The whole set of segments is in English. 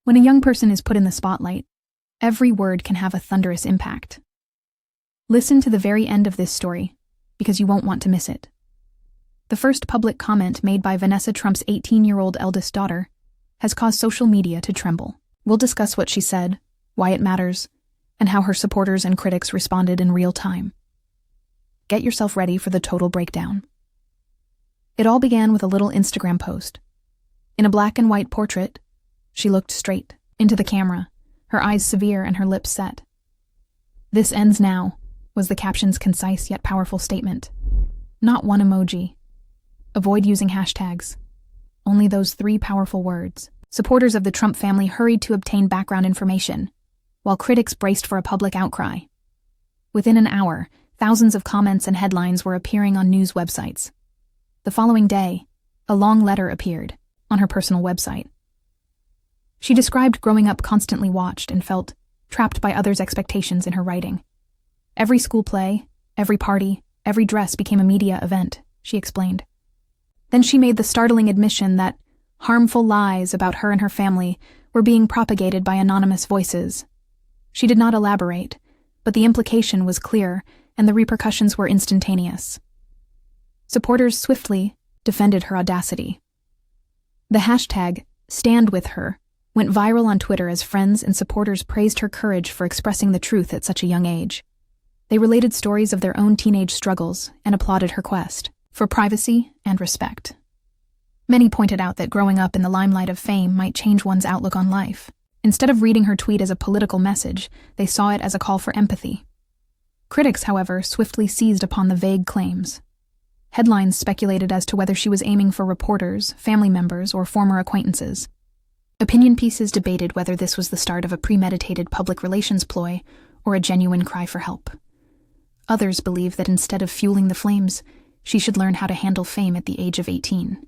When a young person is put in the spotlight, every word can have a thunderous impact. Listen to the very end of this story, because you won't want to miss it. The first public comment made by Vanessa Trump's 18-year-old eldest daughter has caused social media to tremble. We'll discuss what she said, why it matters, and how her supporters and critics responded in real time. Get yourself ready for the total breakdown. It all began with a little Instagram post. In a black and white portrait, she looked straight into the camera, her eyes severe and her lips set. "This ends now," was the caption's concise yet powerful statement. Not one emoji. Avoid using hashtags. Only those 3 powerful words. Supporters of the Trump family hurried to obtain background information, while critics braced for a public outcry. Within an hour, thousands of comments and headlines were appearing on news websites. The following day, a long letter appeared on her personal website. She described growing up constantly watched and felt trapped by others' expectations in her writing. Every school play, every party, every dress became a media event, she explained. Then she made the startling admission that harmful lies about her and her family were being propagated by anonymous voices. She did not elaborate, but the implication was clear and the repercussions were instantaneous. Supporters swiftly defended her audacity. The hashtag #StandWithHer went viral on Twitter as friends and supporters praised her courage for expressing the truth at such a young age. They related stories of their own teenage struggles and applauded her quest for privacy and respect. Many pointed out that growing up in the limelight of fame might change one's outlook on life. Instead of reading her tweet as a political message, they saw it as a call for empathy. Critics, however, swiftly seized upon the vague claims. Headlines speculated as to whether she was aiming for reporters, family members, or former acquaintances. Opinion pieces debated whether this was the start of a premeditated public relations ploy or a genuine cry for help. Others believed that instead of fueling the flames, she should learn how to handle fame at the age of 18.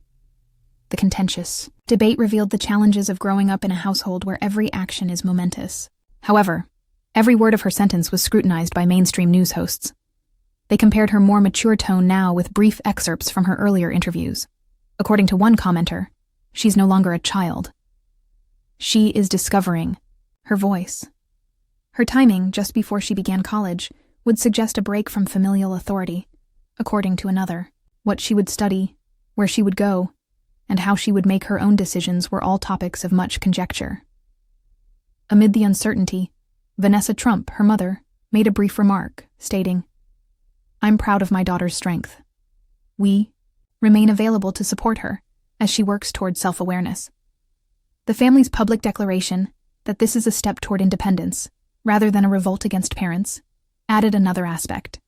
The contentious debate revealed the challenges of growing up in a household where every action is momentous. However, every word of her sentence was scrutinized by mainstream news hosts. They compared her more mature tone now with brief excerpts from her earlier interviews. According to one commenter, she's no longer a child. She is discovering her voice. Her timing, just before she began college, would suggest a break from familial authority. According to another, what she would study, where she would go, and how she would make her own decisions were all topics of much conjecture. Amid the uncertainty, Vanessa Trump, her mother, made a brief remark, stating, "I'm proud of my daughter's strength. We remain available to support her as she works toward self-awareness." The family's public declaration that this is a step toward independence, rather than a revolt against parents, added another aspect.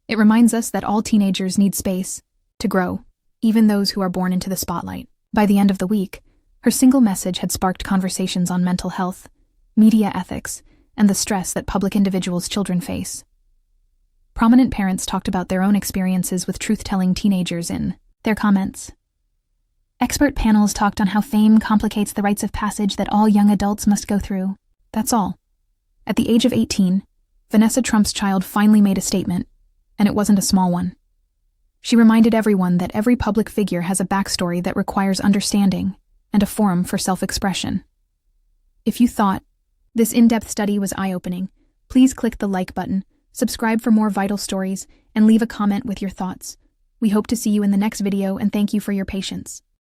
It reminds us that all teenagers need space to grow, even those who are born into the spotlight. By the end of the week, her single message had sparked conversations on mental health, media ethics, and the stress that public individuals' children face. Prominent parents talked about their own experiences with truth-telling teenagers in their comments. Expert panels talked on how fame complicates the rites of passage that all young adults must go through. That's all. At the age of 18, Vanessa Trump's child finally made a statement, and it wasn't a small one. She reminded everyone that every public figure has a backstory that requires understanding and a forum for self-expression. If you thought this in-depth study was eye-opening, please click the like button, subscribe for more vital stories, and leave a comment with your thoughts. We hope to see you in the next video, and thank you for your patience.